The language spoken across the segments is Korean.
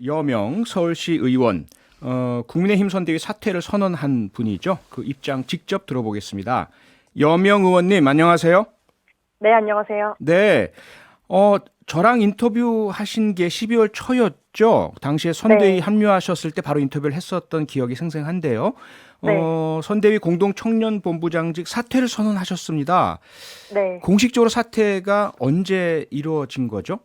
여명 서울시 의원, 국민의힘 선대위 사퇴를 선언한 분이죠. 그 입장 직접 들어보겠습니다. 여명 의원님, 안녕하세요. 네, 안녕하세요. 네, 저랑 인터뷰 하신 게 12월 초였죠. 당시에 선대위 네, 합류하셨을 때 바로 인터뷰를 했었던 기억이 생생한데요. 네, 선대위 공동청년본부장직 사퇴를 선언하셨습니다. 네. 공식적으로 사퇴가 언제 이루어진 거죠?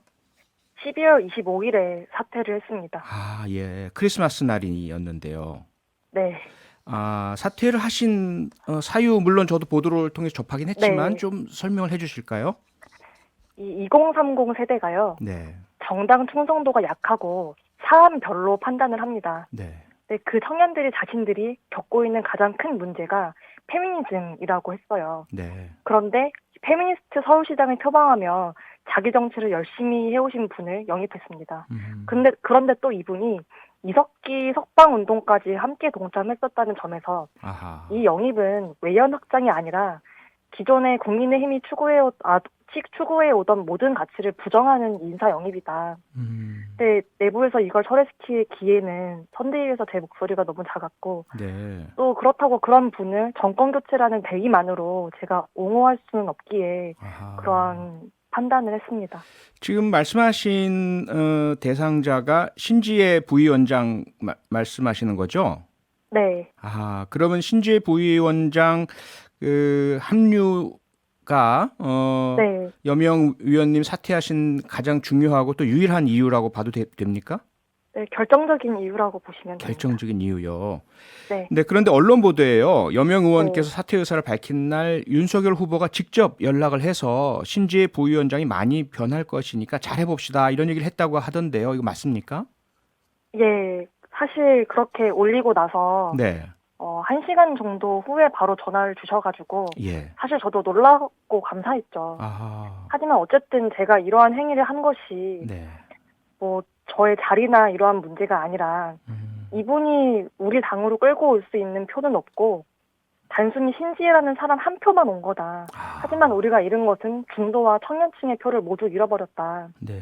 12월 25일에 사퇴를 했습니다. 아, 예. 크리스마스 날이었는데요. 네, 사퇴를 하신 사유, 물론 저도 보도를 통해서 접하긴 했지만 네. 좀 설명을 해 주실까요? 이 2030 세대가요, 네. 정당 충성도가 약하고 사안별로 판단을 합니다. 네. 근데 그 청년들이 자신들이 겪고 있는 가장 큰 문제가 페미니즘이라고 했어요. 네. 그런데 페미니스트 서울시장을 표방하며 자기 정치를 열심히 해오신 분을 영입했습니다. 음. 그런데 또 이분이 이석기 석방운동까지 함께 동참했었다는 점에서 아하. 이 영입은 외연 확장이 아니라 기존의 국민의힘이 추구해 오던 모든 가치를 부정하는 인사 영입이다. 음. 근데 내부에서 이걸 철회시킬 기회는 선대위에서 제 목소리가 너무 작았고 네. 또 그렇다고 그런 분을 정권 교체라는 대의만으로 제가 옹호할 수는 없기에 아하. 그런 판단을 했습니다. 지금 말씀하신 대상자가 신지혜 부위원장 말씀하시는 거죠? 네, 그러면 신지혜 부위원장 그 합류가 네, 여명 위원님 사퇴하신 가장 중요하고 또 유일한 이유라고 봐도 됩니까? 네, 결정적인 이유라고 보시면 됩니다. 결정적인 이유요. 네, 네, 그런데 언론 보도에요. 여명 의원께서 네, 사퇴 의사를 밝힌 날 윤석열 후보가 직접 연락을 해서 신지혜 부위원장이 많이 변할 것이니까 잘해봅시다 이런 얘기를 했다고 하던데요. 이거 맞습니까? 예, 사실 그렇게 올리고 나서 네. 1시간 정도 후에 바로 전화를 주셔가지고 예. 사실 저도 놀랍고 감사했죠. 아하. 하지만 어쨌든 제가 이러한 행위를 한 것이 네. 뭐 저의 자리나 이러한 문제가 아니라 음. 이분이 우리 당으로 끌고 올 수 있는 표는 없고 단순히 신지혜라는 사람 한 표만 온 거다. 하지만 우리가 잃은 것은 중도와 청년층의 표를 모두 잃어버렸다. 네.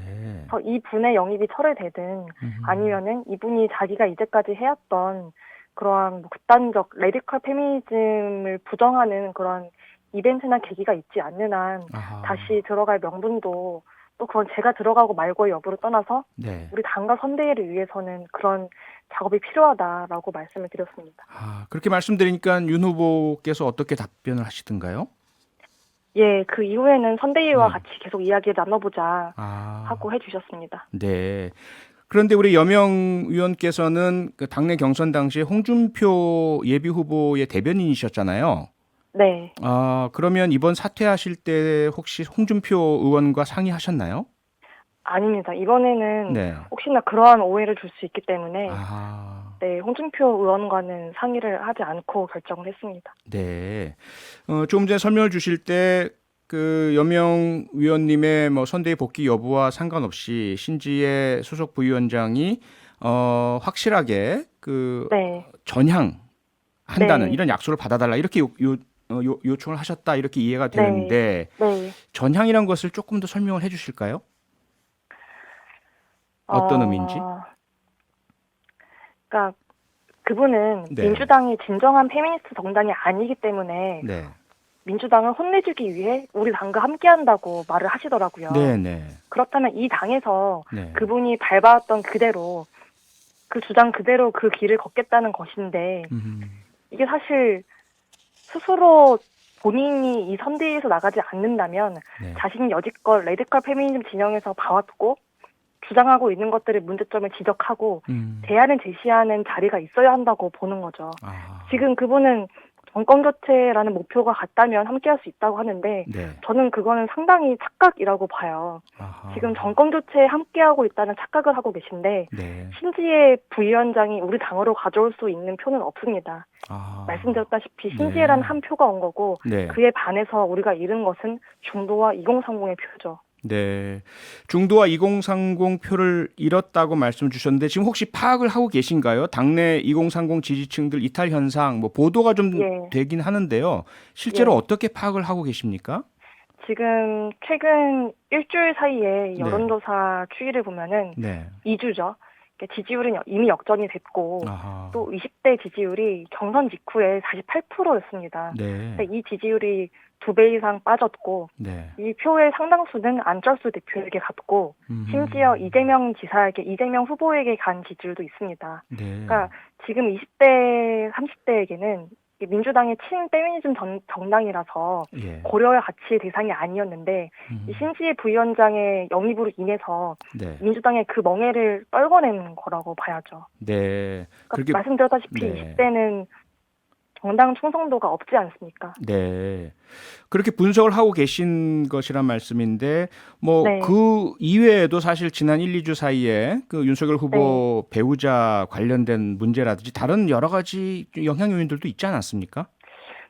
그래서 이 분의 영입이 철회되든 아니면은 이분이 자기가 이제까지 해왔던 그러한 뭐 극단적 레디컬 페미니즘을 부정하는 그런 이벤트나 계기가 있지 않는 한 아하. 다시 들어갈 명분도 또 그건 제가 들어가고 말고의 여부를 떠나서 네. 우리 당과 선대위를 위해서는 그런 작업이 필요하다라고 말씀을 드렸습니다. 그렇게 말씀드리니까 윤 후보께서 어떻게 답변을 하시던가요? 예, 그 이후에는 선대위와 네. 같이 계속 이야기를 나눠보자 아, 하고 해주셨습니다. 네. 그런데 우리 여명 의원께서는 그 당내 경선 당시에 홍준표 예비 후보의 대변인이셨잖아요. 네. 그러면 이번 사퇴하실 때 혹시 홍준표 의원과 상의하셨나요? 아닙니다. 이번에는 네. 혹시나 그러한 오해를 줄 수 있기 때문에 아, 네, 홍준표 의원과는 상의를 하지 않고 결정을 했습니다. 네. 조금 전에 설명을 주실 때 그 여명 위원님의 뭐 선대위 복귀 여부와 상관없이 신지의 소속 부위원장이 확실하게 그 네, 전향한다는 네, 이런 약속을 받아달라 이렇게 요청을 하셨다 이렇게 이해가 네, 되는데 네. 전향이란 것을 조금 더 설명을 해주실까요? 어떤 의미인지? 어, 그러니까 그분은 네, 민주당이 진정한 페미니스트 정당이 아니기 때문에 네, 민주당을 혼내주기 위해 우리 당과 함께한다고 말을 하시더라고요. 네, 네, 그렇다면 이 당에서 네, 그분이 밟아왔던 그대로 그 주장 그대로 그 길을 걷겠다는 것인데 음, 이게 사실 스스로 본인이 이 선대위에서 나가지 않는다면 네, 자신이 여지껏 레디컬 페미니즘 진영에서 봐왔고 주장하고 있는 것들의 문제점을 지적하고 대안을 제시하는 자리가 있어야 한다고 보는 거죠. 아, 지금 그분은 정권 교체라는 목표가 같다면 함께할 수 있다고 하는데 네, 저는 그거는 상당히 착각이라고 봐요. 지금 아하, 정권 교체에 함께하고 있다는 착각을 하고 계신데 네, 신지혜 부위원장이 우리 당으로 가져올 수 있는 표는 없습니다. 아, 말씀드렸다시피 네, 신지혜라는 한 표가 온 거고 네. 그에 반해서 우리가 잃은 것은 중도와 2030의 표죠. 네. 중도와 2030 표를 잃었다고 말씀 주셨는데 지금 혹시 파악을 하고 계신가요? 당내 2030 지지층들 이탈 현상 뭐 보도가 좀 예, 되긴 하는데요. 실제로 예. 어떻게 파악을 하고 계십니까? 지금 최근 일주일 사이에 네. 여론조사 추이를 보면은 네. 2주죠. 지지율은 이미 역전이 됐고 아하. 또 20대 지지율이 경선 직후에 48%였습니다. 네. 이 지지율이 2배 이상 빠졌고 네. 이 표의 상당수는 안철수 대표에게 갔고 심지어 이재명 지사에게 이재명 후보에게 간 지지율도 있습니다. 네. 그러니까 지금 20대, 30대에게는 민주당의 친페미니즘 정당이라서 예. 고려할 가치의 대상이 아니었는데 이 신지혜 부위원장의 영입으로 인해서 네. 민주당의 그 멍해를 떨궈낸 거라고 봐야죠. 네. 그러니까 그렇게 말씀드렸다시피 네. 20대는 정당 충성도가 없지 않습니까? 네. 그렇게 분석을 하고 계신 것이란 말씀인데 뭐 네. 그 이외에도 사실 지난 1, 2주 사이에 그 윤석열 후보 배우자 관련된 문제라든지 다른 여러 가지 영향 요인들도 있지 않았습니까?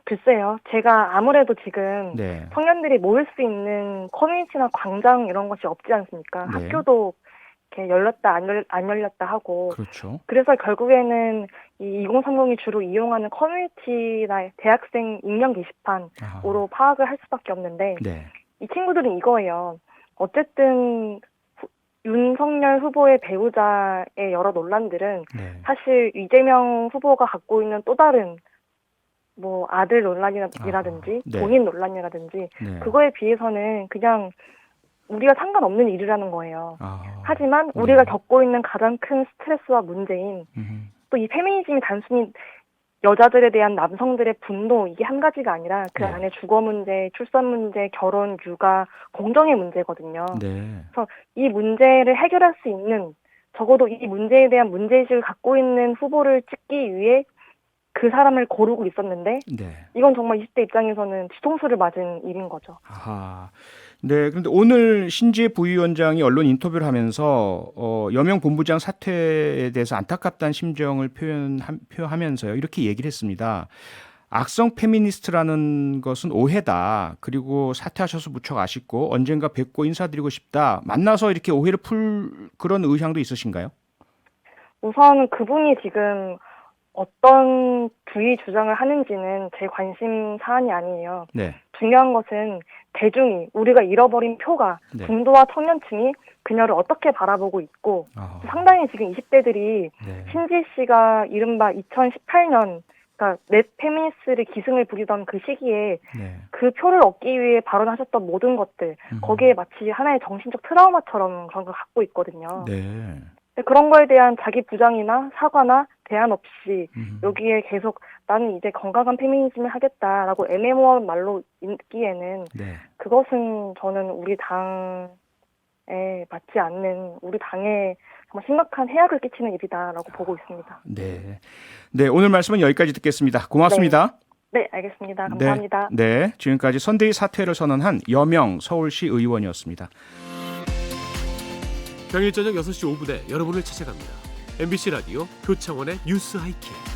글쎄요. 제가 아무래도 지금 네. 청년들이 모일 수 있는 커뮤니티나 광장 이런 것이 없지 않습니까? 네. 학교도 이렇게 열렸다 안 열렸다 하고 그렇죠. 그래서 결국에는 이 2030이 주로 이용하는 커뮤니티나 대학생 익명 게시판으로 아하. 파악을 할 수밖에 없는데 네. 이 친구들은 이거예요. 어쨌든 윤석열 후보의 배우자의 여러 논란들은 네. 사실 이재명 후보가 갖고 있는 또 다른 뭐 아들 논란이라든지 네. 본인 논란이라든지 네. 그거에 비해서는 그냥 우리가 상관없는 일이라는 거예요. 아. 하지만 네. 우리가 겪고 있는 가장 큰 스트레스와 문제인 또 이 페미니즘이 단순히 여자들에 대한 남성들의 분노 이게 한 가지가 아니라 그 네. 안에 주거 문제, 출산 문제, 결혼, 육아, 공정의 문제거든요. 네. 그래서 이 문제를 해결할 수 있는 적어도 이 문제에 대한 문제의식을 갖고 있는 후보를 찍기 위해 그 사람을 고르고 있었는데 네. 이건 정말 20대 입장에서는 뒤통수를 맞은 일인 거죠. 아하. 네, 그런데 오늘 신지혜 부위원장이 언론 인터뷰를 하면서 여명 본부장 사퇴에 대해서 안타깝다는 심정을 표현하면서요. 이렇게 얘기를 했습니다. 악성 페미니스트라는 것은 오해다. 그리고 사퇴하셔서 무척 아쉽고 언젠가 뵙고 인사드리고 싶다. 만나서 이렇게 오해를 풀 그런 의향도 있으신가요? 우선 그분이 지금 어떤 부위 주장을 하는지는 제 관심 사안이 아니에요. 네. 중요한 것은 대중이 우리가 잃어버린 표가 네. 중도와 청년층이 그녀를 어떻게 바라보고 있고 상당히 지금 20대들이 네. 신지 씨가 이른바 2018년 그러니까 넷 페미니스트를 기승을 부리던 그 시기에 네. 그 표를 얻기 위해 발언하셨던 모든 것들 거기에 마치 하나의 정신적 트라우마처럼 그런 걸 갖고 있거든요. 네. 근데 그런 거에 대한 자기 부정이나 사과나 대안 없이 여기에 계속 나는 이제 건강한 페미니즘을 하겠다라고 애매모호한 말로 있기에는 네. 그것은 저는 우리 당에 맞지 않는 우리 당에 정말 심각한 해악을 끼치는 일이다라고 보고 있습니다. 네. 네, 오늘 말씀은 여기까지 듣겠습니다. 고맙습니다. 네, 알겠습니다. 감사합니다. 네, 지금까지 선대위 사퇴를 선언한 여명 서울시 의원이었습니다. 평일 저녁 6시 5분에 여러분을 찾아갑니다. MBC 라디오 표창원의 뉴스 하이킥.